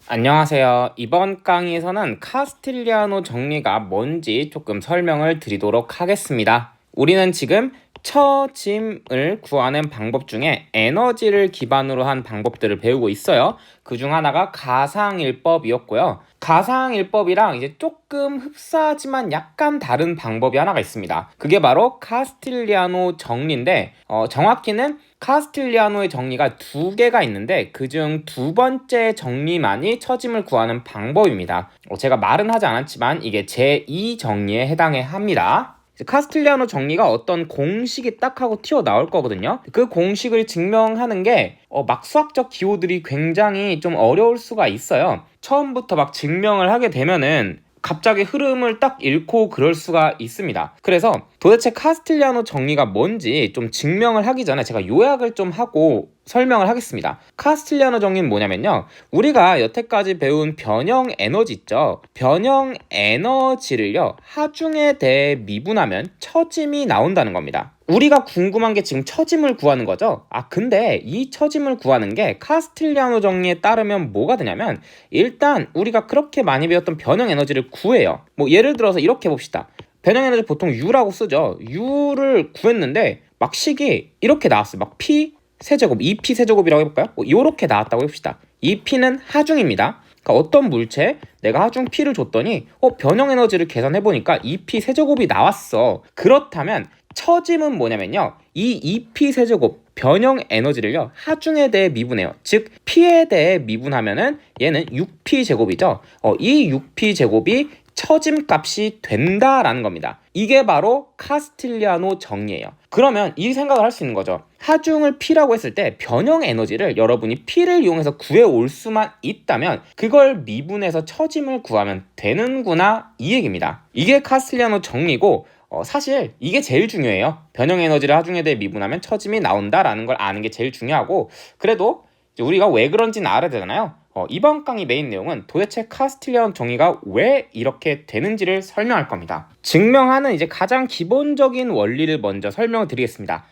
안녕하세요. 이번 강의에서는 카스틸리아노 정리가 뭔지 조금 설명을 드리도록 하겠습니다. 우리는 지금 처짐을 구하는 방법 중에 에너지를 기반으로 한 방법들을 배우고 있어요. 그 중 하나가 가상일법이었고요. 가상일법이랑 이제 조금 흡사하지만 약간 다른 방법이 하나가 있습니다. 그게 바로 카스틸리아노 정리인데 정확히는 카스틸리아노의 정리가 두 개가 있는데 그중 두 번째 정리만이 처짐을 구하는 방법입니다. 제가 말은 하지 않았지만 이게 제2 정리에 해당해 합니다. 카스틸리아노 정리가 어떤 공식이 딱 하고 튀어나올 거거든요. 그 공식을 증명하는 게 막 수학적 기호들이 굉장히 좀 어려울 수가 있어요. 처음부터 막 증명을 하게 되면은 갑자기 흐름을 딱 잃고 그럴 수가 있습니다. 그래서 도대체 카스틸리아노 정리가 뭔지 좀 증명을 하기 전에 제가 요약을 좀 하고 설명을 하겠습니다. 카스틸리아노 정리는 뭐냐면요, 우리가 여태까지 배운 변형 에너지 있죠. 변형 에너지를요 하중에 대해 미분하면 처짐이 나온다는 겁니다. 우리가 궁금한 게 지금 처짐을 구하는 거죠. 근데 이 처짐을 구하는 게 카스틸리아노 정리에 따르면 뭐가 되냐면, 일단 우리가 그렇게 많이 배웠던 변형 에너지를 구해요. 뭐 예를 들어서 이렇게 봅시다. 변형 에너지 보통 U라고 쓰죠. U를 구했는데 막 식이 이렇게 나왔어요. 막 P 세제곱, 2P 세제곱이라고 해볼까요? 이렇게 나왔다고 해봅시다. 이 P는 하중입니다. 그러니까 어떤 물체에 내가 하중 P를 줬더니 변형 에너지를 계산해보니까 2P 세제곱이 나왔어. 그렇다면 처짐은 뭐냐면요, 이 2P 세제곱 변형 에너지를요 하중에 대해 미분해요. 즉 P에 대해 미분하면은 얘는 6P 제곱이죠. 이 6P 제곱이 처짐 값이 된다라는 겁니다. 이게 바로 카스틸리아노 정리예요. 그러면 이 생각을 할 수 있는 거죠. 하중을 P라고 했을 때 변형 에너지를 여러분이 P를 이용해서 구해올 수만 있다면 그걸 미분해서 처짐을 구하면 되는구나, 이 얘기입니다. 이게 카스틸리아노 정리고 사실 이게 제일 중요해요. 변형 에너지를 하중에 대해 미분하면 처짐이 나온다라는 걸 아는 게 제일 중요하고, 그래도 우리가 왜 그런지는 알아야 되잖아요. 이번 강의 메인 내용은 도대체 카스틸리아노 정리가 왜 이렇게 되는지를 설명할 겁니다. 증명하는 이제 가장 기본적인 원리를 먼저 설명을 드리겠습니다.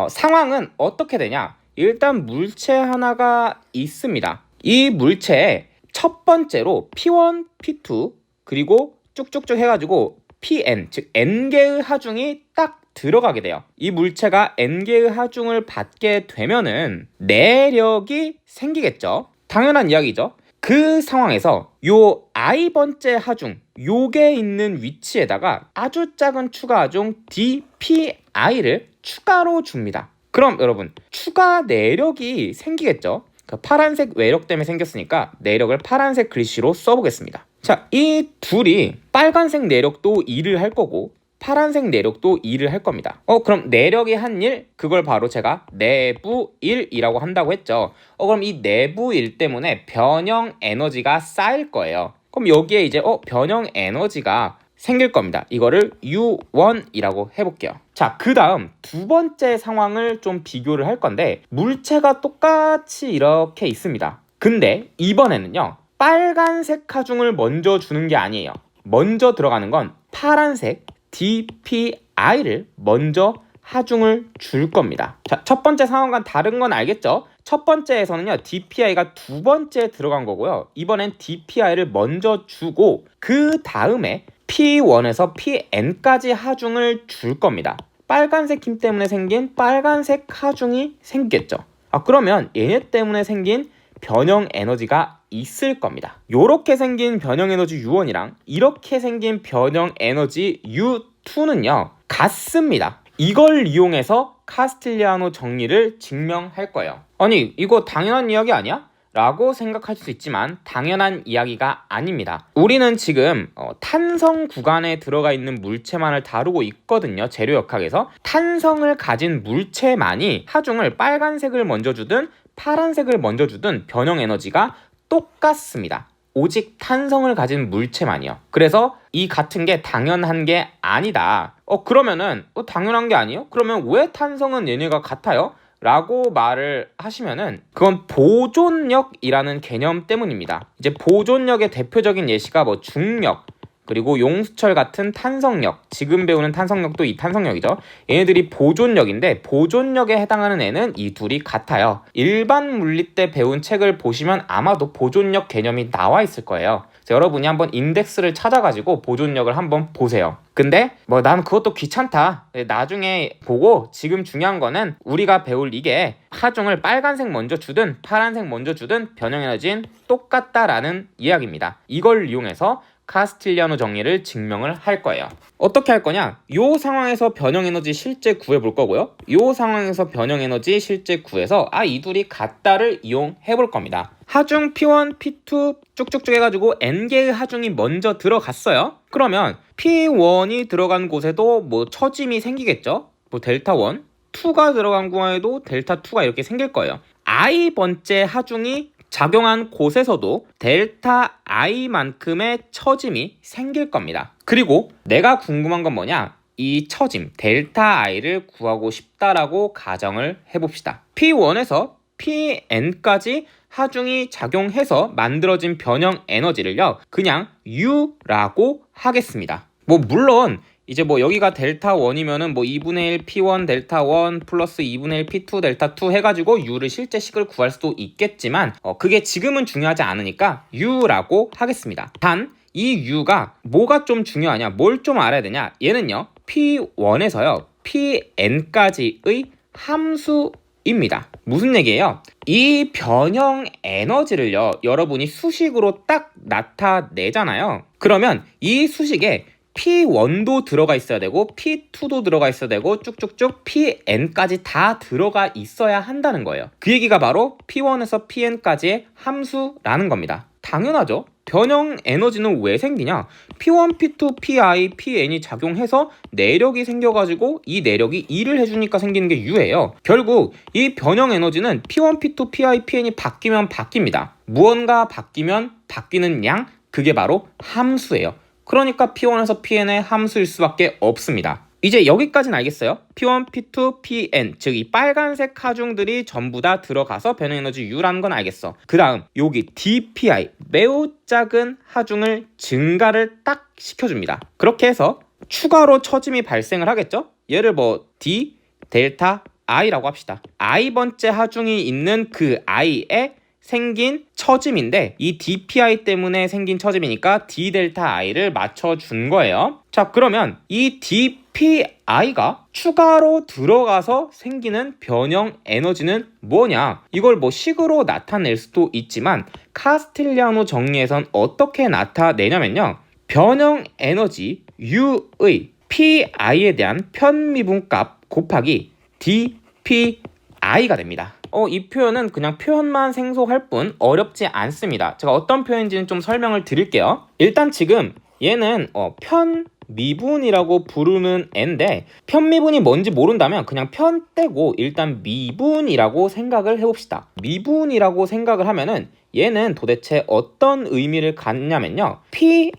상황은 어떻게 되냐? 일단 물체 하나가 있습니다. 이 물체에 첫 번째로 P1, P2 그리고 쭉쭉쭉 해가지고 Pn, 즉 N개의 하중이 딱 들어가게 돼요. 이 물체가 N개의 하중을 받게 되면은 내력이 생기겠죠. 당연한 이야기죠. 그 상황에서 요 i번째 하중, 요게 있는 위치에다가 아주 작은 추가 하중 dpi를 추가로 줍니다. 그럼 여러분, 추가 내력이 생기겠죠. 그 파란색 외력 때문에 생겼으니까 내력을 파란색 글씨로 써보겠습니다. 자, 이 둘이 빨간색 내력도 일을 할 거고 파란색 내력도 일을 할 겁니다. 그럼 내력이 한 일, 그걸 바로 제가 내부 일이라고 한다고 했죠. 그럼 이 내부 일 때문에 변형 에너지가 쌓일 거예요. 그럼 여기에 이제 변형 에너지가 생길 겁니다. 이거를 U1이라고 해볼게요. 자, 그 다음 두 번째 상황을 좀 비교를 할 건데, 물체가 똑같이 이렇게 있습니다. 근데 이번에는요, 빨간색 하중을 먼저 주는 게 아니에요. 먼저 들어가는 건 파란색 dpi를 먼저 하중을 줄 겁니다. 자, 첫 번째 상황과 다른 건 알겠죠? 첫 번째에서는요, dpi가 두 번째 들어간 거고요. 이번엔 dpi를 먼저 주고 그 다음에 P1에서 Pn까지 하중을 줄 겁니다. 빨간색 힘 때문에 생긴 빨간색 하중이 생기겠죠. 그러면 얘네 때문에 생긴 변형 에너지가 있을 겁니다. 이렇게 생긴 변형 에너지 U1이랑 이렇게 생긴 변형 에너지 U2는요 같습니다. 이걸 이용해서 카스틸리아노 정리를 증명할 거예요. 아니, 이거 당연한 이야기 아니야? 라고 생각할 수 있지만 당연한 이야기가 아닙니다. 우리는 지금 탄성 구간에 들어가 있는 물체만을 다루고 있거든요. 재료역학에서 탄성을 가진 물체만이 하중을 빨간색을 먼저 주든 파란색을 먼저 주든 변형 에너지가 똑같습니다. 오직 탄성을 가진 물체만이요. 그래서 이 같은 게 당연한 게 아니다. 그러면은 당연한 게 아니에요? 그러면 왜 탄성은 얘네가 같아요? 라고 말을 하시면은 그건 보존력이라는 개념 때문입니다. 이제 보존력의 대표적인 예시가 중력, 그리고 용수철 같은 탄성력, 지금 배우는 탄성력도 이 탄성력이죠. 얘네들이 보존력인데 보존력에 해당하는 애는 이 둘이 같아요. 일반 물리 때 배운 책을 보시면 아마도 보존력 개념이 나와 있을 거예요. 그래서 여러분이 한번 인덱스를 찾아가지고 보존력을 한번 보세요. 근데 뭐 난 그것도 귀찮다, 나중에 보고, 지금 중요한 거는 우리가 배울 이게 하중을 빨간색 먼저 주든 파란색 먼저 주든 변형에너지는 똑같다라는 이야기입니다. 이걸 이용해서 카스틸리아노 정리를 증명을 할 거예요. 어떻게 할 거냐? 요 상황에서 변형에너지 실제 구해볼 거고요. 요 상황에서 변형에너지 실제 구해서 이 둘이 같다를 이용해 볼 겁니다. 하중 P1, P2 쭉쭉쭉 해가지고 N개의 하중이 먼저 들어갔어요. 그러면 P1이 들어간 곳에도 뭐 처짐이 생기겠죠? 뭐 델타1, 2가 들어간 구간에도 델타2가 이렇게 생길 거예요. i번째 하중이 작용한 곳에서도 델타 i만큼의 처짐이 생길 겁니다. 그리고 내가 궁금한 건 뭐냐? 이 처짐 델타 i를 구하고 싶다라고 가정을 해봅시다. P1에서 Pn까지 하중이 작용해서 만들어진 변형 에너지를요, 그냥 U라고 하겠습니다. 뭐 물론 이제 뭐 여기가 델타 1이면은 뭐 2분의 1 P1 델타 1 플러스 2분의 1 P2 델타 2 해가지고 U를 실제 식을 구할 수도 있겠지만 그게 지금은 중요하지 않으니까 U라고 하겠습니다. 단 이 U가 뭐가 좀 중요하냐, 뭘 좀 알아야 되냐, 얘는요 P1에서요 Pn까지의 함수입니다. 무슨 얘기예요? 이 변형 에너지를요 여러분이 수식으로 딱 나타내잖아요. 그러면 이 수식에 P1도 들어가 있어야 되고 P2도 들어가 있어야 되고 쭉쭉쭉 Pn까지 다 들어가 있어야 한다는 거예요. 그 얘기가 바로 P1에서 Pn까지의 함수라는 겁니다. 당연하죠. 변형 에너지는 왜 생기냐? P1, P2, Pi, Pn이 작용해서 내력이 생겨가지고 이 내력이 일을 해주니까 생기는 게 U예요. 결국 이 변형 에너지는 P1, P2, Pi, Pn이 바뀌면 바뀝니다. 무언가 바뀌면 바뀌는 양, 그게 바로 함수예요. 그러니까 P1에서 Pn의 함수일 수밖에 없습니다. 이제 여기까지는 알겠어요? P1, P2, Pn, 즉 이 빨간색 하중들이 전부 다 들어가서 변형에너지 U라는 건 알겠어. 그 다음 여기 dPi, 매우 작은 하중을 증가를 딱 시켜줍니다. 그렇게 해서 추가로 처짐이 발생을 하겠죠? 얘를 뭐 D, 델타 I라고 합시다. I번째 하중이 있는 그 I에 생긴 처짐인데 이 dPi 때문에 생긴 처짐이니까 d 델타 i를 맞춰준 거예요. 자, 그러면 이 dPi가 추가로 들어가서 생기는 변형 에너지는 뭐냐? 이걸 뭐 식으로 나타낼 수도 있지만 카스틸리아노 정리에선 어떻게 나타내냐면요, 변형 에너지 U의 Pi에 대한 편미분값 곱하기 dPi가 됩니다. 이 표현은 그냥 표현만 생소할 뿐 어렵지 않습니다. 제가 어떤 표현인지는 좀 설명을 드릴게요. 일단 지금 얘는 편미분이라고 부르는 애인데, 편미분이 뭔지 모른다면 그냥 편 떼고 일단 미분이라고 생각을 해봅시다. 미분이라고 생각을 하면은 얘는 도대체 어떤 의미를 갖냐면요, Pi,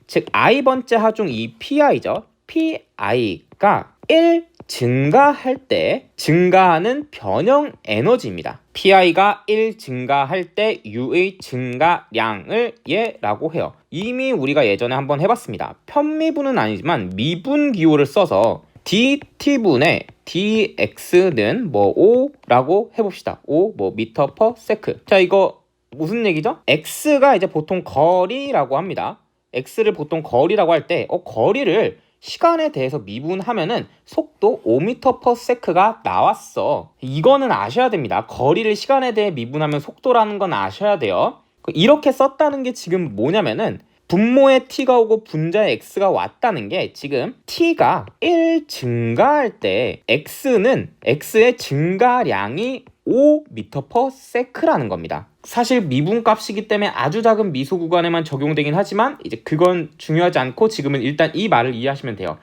즉 i번째 하중 이 Pi죠. Pi가 1 증가할 때 증가하는 변형 에너지입니다. Pi가 1 증가할 때 U의 증가량을 얘라고 해요. 이미 우리가 예전에 한번 해봤습니다. 편미분은 아니지만 미분 기호를 써서 dt분의 dx는 뭐 5라고 해봅시다. 5 뭐 미터 퍼 세크. 자, 이거 무슨 얘기죠? x가 이제 보통 거리라고 합니다. x를 보통 거리라고 할 때 거리를 시간에 대해서 미분하면은 속도 5m/s가 나왔어. 이거는 아셔야 됩니다. 거리를 시간에 대해 미분하면 속도라는 건 아셔야 돼요. 이렇게 썼다는 게 지금 뭐냐면은 분모에 t가 오고 분자에 x가 왔다는 게, 지금 t가 1 증가할 때 x의 증가량이 5m/s라는 겁니다. 사실 미분값이기 때문에 아주 작은 미소 구간에만 적용되긴 하지만 이제 그건 중요하지 않고 지금은 일단 이 말을 이해하시면 돼요.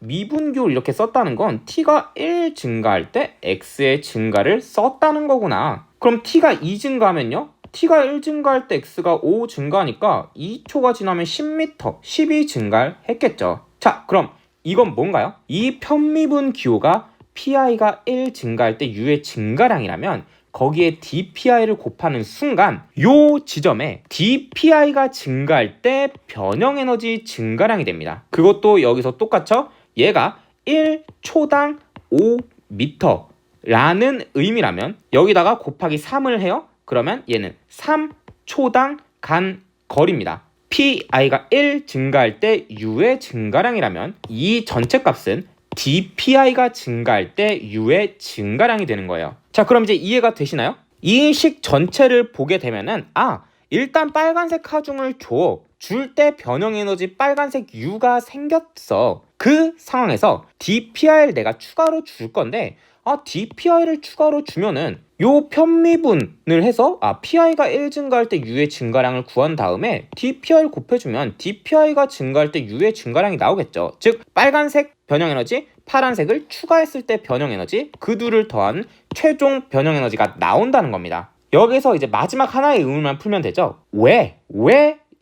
미분기호를 이렇게 썼다는 건 t가 1 증가할 때 x의 증가를 썼다는 거구나. 그럼 t가 2 증가하면요? t가 1 증가할 때 x가 5 증가하니까 2초가 지나면 10m, 12 증가를 했겠죠. 자, 그럼 이건 뭔가요? 이 편미분 기호가 Pi가 1 증가할 때 U의 증가량이라면 거기에 dpi를 곱하는 순간 요 지점에 dpi가 증가할 때 변형 에너지 증가량이 됩니다. 그것도 여기서 똑같죠? 얘가 1초당 5m 라는 의미라면 여기다가 곱하기 3을 해요. 그러면 얘는 3초당 간 거리입니다. pi가 1 증가할 때 u의 증가량이라면 이 전체 값은 dpi가 증가할 때 u의 증가량이 되는 거예요. 자, 그럼 이제 이해가 되시나요? 이 식 전체를 보게 되면은 일단 빨간색 하중을 줄 때 변형 에너지 빨간색 u가 생겼어. 그 상황에서 dpi를 내가 추가로 줄 건데 dpi를 추가로 주면은 요 편미분을 해서 pi가 1 증가할 때 u의 증가량을 구한 다음에 dpi를 곱해주면 dpi가 증가할 때 u의 증가량이 나오겠죠. 즉 빨간색 변형 에너지, 파란색을 추가했을 때 변형 에너지, 그 둘을 더한 최종 변형 에너지가 나온다는 겁니다. 여기서 이제 마지막 하나의 의문만 풀면 되죠. 왜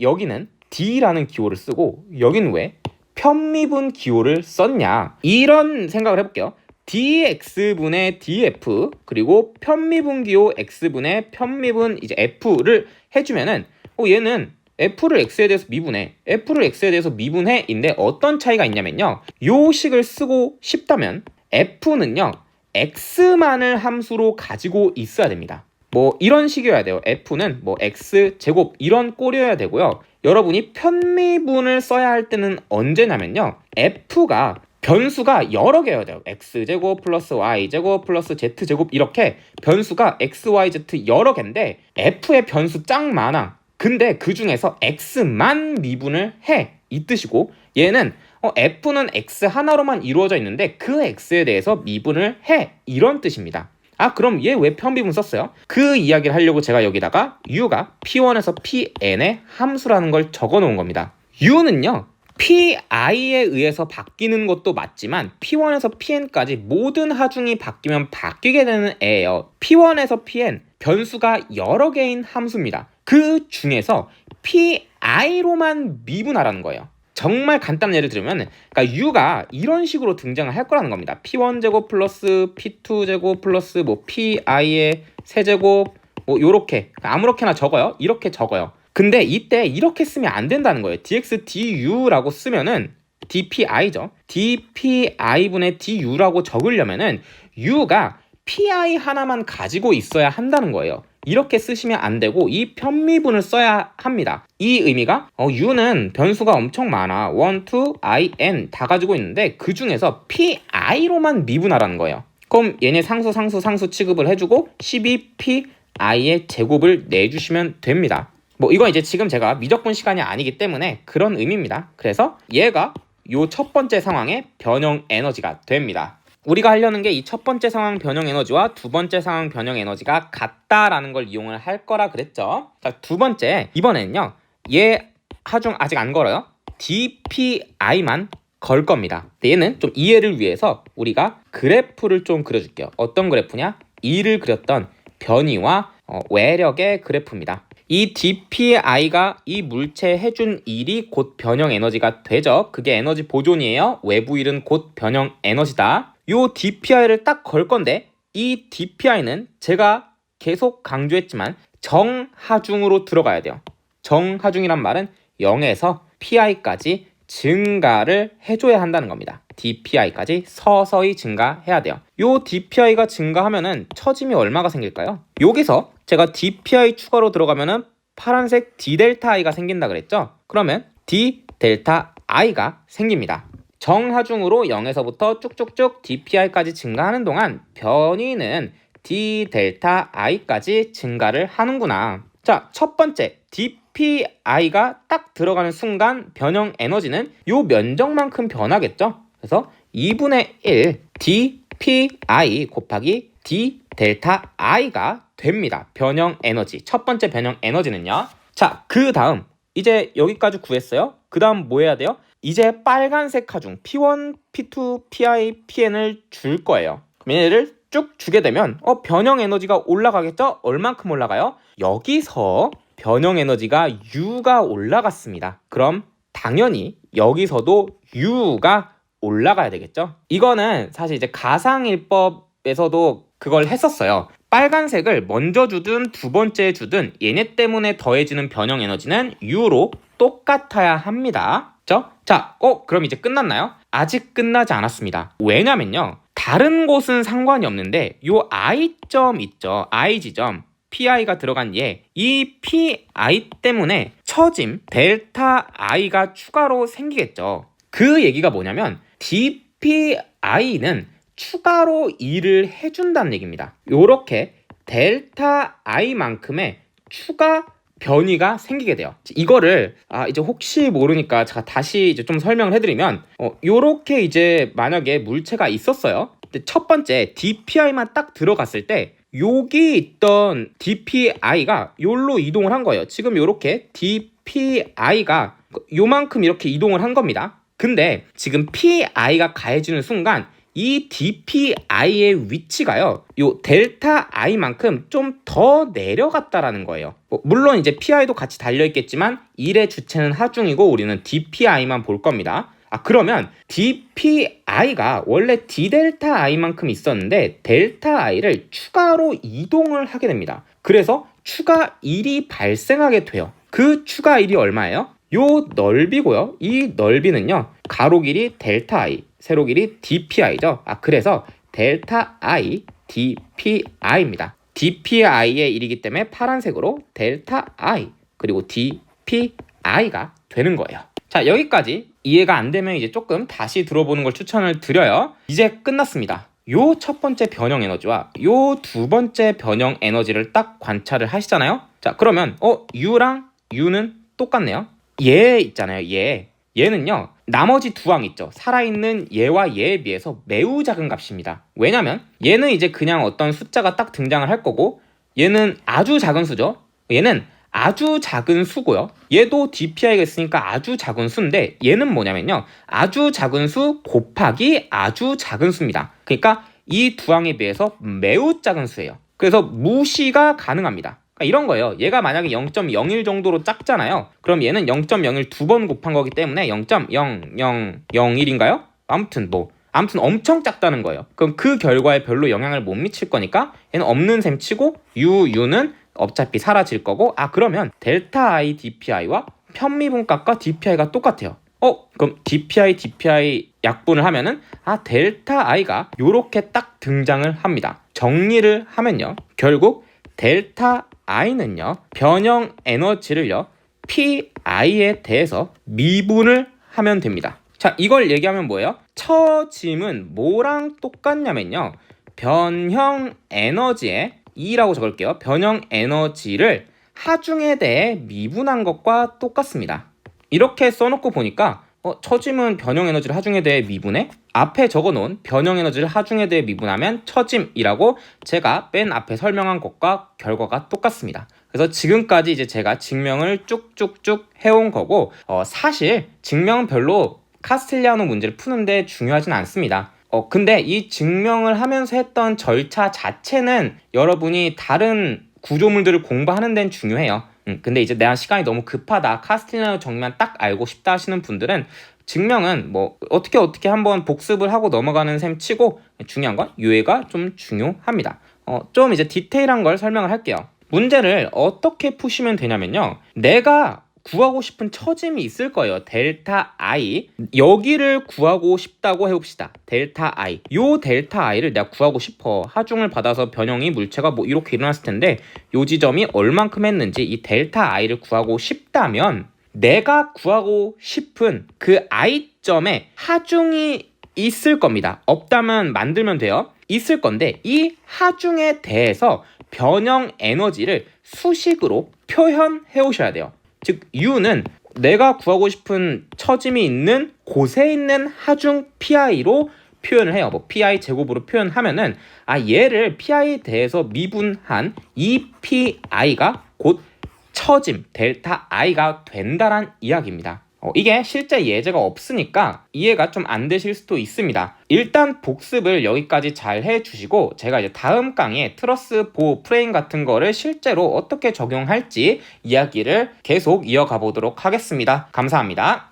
여기는 D라는 기호를 쓰고 여긴 왜 편미분 기호를 썼냐, 이런 생각을 해볼게요. dx분의 df 그리고 편미분 기호 x분의 편미분 이제 f를 해주면은 얘는 f를 x에 대해서 미분해, f를 x에 대해서 미분해 인데 어떤 차이가 있냐면요, 요 식을 쓰고 싶다면 f는요 x만을 함수로 가지고 있어야 됩니다. 뭐 이런 식이어야 돼요. f는 뭐 x제곱 이런 꼴이어야 되고요. 여러분이 편미분을 써야 할 때는 언제냐면요, f가 변수가 여러 개여야 돼요. x제곱 플러스 y제곱 플러스 z제곱 이렇게 변수가 x, y, z 여러 개인데 f의 변수 짱 많아. 근데 그 중에서 x만 미분을 해, 이 뜻이고, 얘는 f는 x 하나로만 이루어져 있는데 그 x에 대해서 미분을 해, 이런 뜻입니다. 그럼 얘 왜 편미분 썼어요? 그 이야기를 하려고 제가 여기다가 u가 p1에서 pn의 함수라는 걸 적어 놓은 겁니다. u는요 pi에 의해서 바뀌는 것도 맞지만 p1에서 pn까지 모든 하중이 바뀌면 바뀌게 되는 애예요. p1에서 pn 변수가 여러 개인 함수입니다. 그 중에서 pi로만 미분하라는 거예요. 정말 간단한 예를 들면 그러니까 u가 이런 식으로 등장을 할 거라는 겁니다. p1제곱 플러스 p2제곱 플러스 뭐 pi의 세제곱 뭐 요렇게 아무렇게나 적어요. 이렇게 적어요. 근데 이때 이렇게 쓰면 안 된다는 거예요. dx du라고 쓰면은 dpi죠. dpi분의 du라고 적으려면은 u가 pi 하나만 가지고 있어야 한다는 거예요. 이렇게 쓰시면 안 되고 이 편미분을 써야 합니다. 이 의미가 u는 변수가 엄청 많아. 1, 2, i, n 다 가지고 있는데 그 중에서 pi로만 미분하라는 거예요. 그럼 얘네 상수 취급을 해주고 12pi의 제곱을 내주시면 됩니다. 뭐 이건 이제 지금 제가 미적분 시간이 아니기 때문에 그런 의미입니다. 그래서 얘가 요 첫 번째 상황의 변형 에너지가 됩니다. 우리가 하려는 게 이 첫 번째 상황 변형 에너지와 두 번째 상황 변형 에너지가 같다라는 걸 이용을 할 거라 그랬죠. 자, 두 번째, 이번에는요 얘 하중 아직 안 걸어요. dpi만 걸 겁니다. 얘는 좀 이해를 위해서 우리가 그래프를 좀 그려줄게요. 어떤 그래프냐? 2를 그렸던 변이와 외력의 그래프입니다. 이 dpi가 이 물체에 해준 일이 곧 변형 에너지가 되죠. 그게 에너지 보존이에요. 외부 일은 곧 변형 에너지다. 요 dpi를 딱 걸 건데 이 dpi는 제가 계속 강조했지만 정하중으로 들어가야 돼요. 정하중이란 말은 0에서 pi까지 증가를 해줘야 한다는 겁니다. dpi까지 서서히 증가해야 돼요. 요 dpi가 증가하면은 처짐이 얼마가 생길까요? 여기서 제가 dpi 추가로 들어가면은 파란색 d 델타 i가 생긴다 그랬죠? 그러면 d 델타 i가 생깁니다. 정하중으로 0에서부터 쭉쭉쭉 dpi까지 증가하는 동안 변이는 d 델타 i까지 증가를 하는구나. 자, 첫 번째 dpi가 딱 들어가는 순간 변형 에너지는 요 면적만큼 변하겠죠? 그래서 2분의 1 dpi 곱하기 d 델타 i가 됩니다. 변형 에너지. 첫 번째 변형 에너지는요. 자, 그 다음 이제 여기까지 구했어요. 그 다음 뭐 해야 돼요? 이제 빨간색 하중 P1, P2, Pi, Pn을 줄 거예요. 얘를 쭉 주게 되면 변형 에너지가 올라가겠죠? 얼만큼 올라가요? 여기서 변형 에너지가 U가 올라갔습니다. 그럼 당연히 여기서도 U가 올라가야 되겠죠? 이거는 사실 이제 가상일법에서도 그걸 했었어요. 빨간색을 먼저 주든 두 번째 주든 얘네 때문에 더해지는 변형 에너지는 U로 똑같아야 합니다. 자, 그럼 이제 끝났나요? 아직 끝나지 않았습니다. 왜냐면요, 다른 곳은 상관이 없는데 요 I점 있죠, I지점, PI가 들어간 이 PI 때문에 처짐 델타 I가 추가로 생기겠죠. 그 얘기가 뭐냐면 DPI는 추가로 일을 해준다는 얘기입니다. 요렇게 델타 I만큼의 추가 변이가 생기게 돼요. 이거를 이제 혹시 모르니까 제가 다시 이제 좀 설명을 해드리면 요렇게 이제 만약에 물체가 있었어요. 근데 첫 번째 DPI만 딱 들어갔을 때 여기 있던 DPI가 요로 이동을 한 거예요. 지금 요렇게 DPI가 요만큼 이렇게 이동을 한 겁니다. 근데 지금 PI가 가해지는 순간 이 DPI의 위치가요, 요 델타 I만큼 좀 더 내려갔다라는 거예요. 물론 이제 PI도 같이 달려있겠지만 일의 주체는 하중이고 우리는 DPI만 볼 겁니다. 그러면 DPI가 원래 D델타 I만큼 있었는데 델타 I를 추가로 이동을 하게 됩니다. 그래서 추가 1이 발생하게 돼요. 그 추가 1이 얼마예요? 요 넓이고요. 이 넓이는요, 가로 길이 델타 I, 세로 길이 DPI죠. 그래서 델타 I DPI입니다. DPI의 1이기 때문에 파란색으로 델타 I 그리고 DPI가 되는 거예요. 자, 여기까지 이해가 안 되면 이제 조금 다시 들어보는 걸 추천을 드려요. 이제 끝났습니다. 요 첫 번째 변형 에너지와 요 두 번째 변형 에너지를 딱 관찰을 하시잖아요. 자, 그러면 U랑 U는 똑같네요. 얘 있잖아요. 얘는요, 나머지 두 항 있죠, 살아있는 얘와 얘에 비해서 매우 작은 값입니다. 왜냐면 얘는 이제 그냥 어떤 숫자가 딱 등장을 할 거고 얘는 아주 작은 수죠. 얘는 아주 작은 수고요. 얘도 DPI가 있으니까 아주 작은 수인데 얘는 뭐냐면요, 아주 작은 수 곱하기 아주 작은 수입니다. 그러니까 이 두 항에 비해서 매우 작은 수예요. 그래서 무시가 가능합니다. 이런 거예요. 얘가 만약에 0.01 정도로 작잖아요. 그럼 얘는 0.01 두 번 곱한 거기 때문에 0.0001인가요? 아무튼 엄청 작다는 거예요. 그럼 그 결과에 별로 영향을 못 미칠 거니까 얘는 없는 셈 치고 U는 어차피 사라질 거고, 그러면 델타 I DPI와 편미분값과 DPI가 똑같아요. 그럼 DPI 약분을 하면은 델타 I가 요렇게 딱 등장을 합니다. 정리를 하면요, 결국 델타 I는요, 변형 에너지를요, PI에 대해서 미분을 하면 됩니다. 자, 이걸 얘기하면 뭐예요? 처짐은 뭐랑 똑같냐면요, 변형 에너지에 E라고 적을게요. 변형 에너지를 하중에 대해 미분한 것과 똑같습니다. 이렇게 써놓고 보니까 처짐은 변형 에너지를 하중에 대해 미분해? 앞에 적어놓은 변형 에너지를 하중에 대해 미분하면 처짐이라고 제가 맨 앞에 설명한 것과 결과가 똑같습니다. 그래서 지금까지 이제 제가 증명을 쭉쭉쭉 해온 거고, 사실 증명은 별로 카스틸리아노 문제를 푸는데 중요하진 않습니다. 근데 이 증명을 하면서 했던 절차 자체는 여러분이 다른 구조물들을 공부하는 데는 중요해요. 근데 이제 내가 시간이 너무 급하다, 카스틸리아노 정리만 딱 알고 싶다 하시는 분들은 증명은 어떻게 한번 복습을 하고 넘어가는 셈 치고, 중요한 건 유해가 좀 중요합니다. 좀 이제 디테일한 걸 설명을 할게요. 문제를 어떻게 푸시면 되냐면요, 내가 구하고 싶은 처짐이 있을 거예요. 델타 I. 여기를 구하고 싶다고 해봅시다. 델타 I. 요 델타 I를 내가 구하고 싶어. 하중을 받아서 변형이 물체가 이렇게 일어났을 텐데 요 지점이 얼만큼 했는지 이 델타 I를 구하고 싶다면 내가 구하고 싶은 그 I점에 하중이 있을 겁니다. 없다면 만들면 돼요. 있을 건데 이 하중에 대해서 변형 에너지를 수식으로 표현해 오셔야 돼요. 즉 U는 내가 구하고 싶은 처짐이 있는 곳에 있는 하중 PI로 표현을 해요. PI 제곱으로 표현하면은 얘를 PI에 대해서 미분한 이 PI가 곧 처짐 델타 I가 된다란 이야기입니다. 이게 실제 예제가 없으니까 이해가 좀 안 되실 수도 있습니다. 일단 복습을 여기까지 잘 해주시고 제가 이제 다음 강의에 트러스 보호 프레임 같은 거를 실제로 어떻게 적용할지 이야기를 계속 이어가 보도록 하겠습니다. 감사합니다.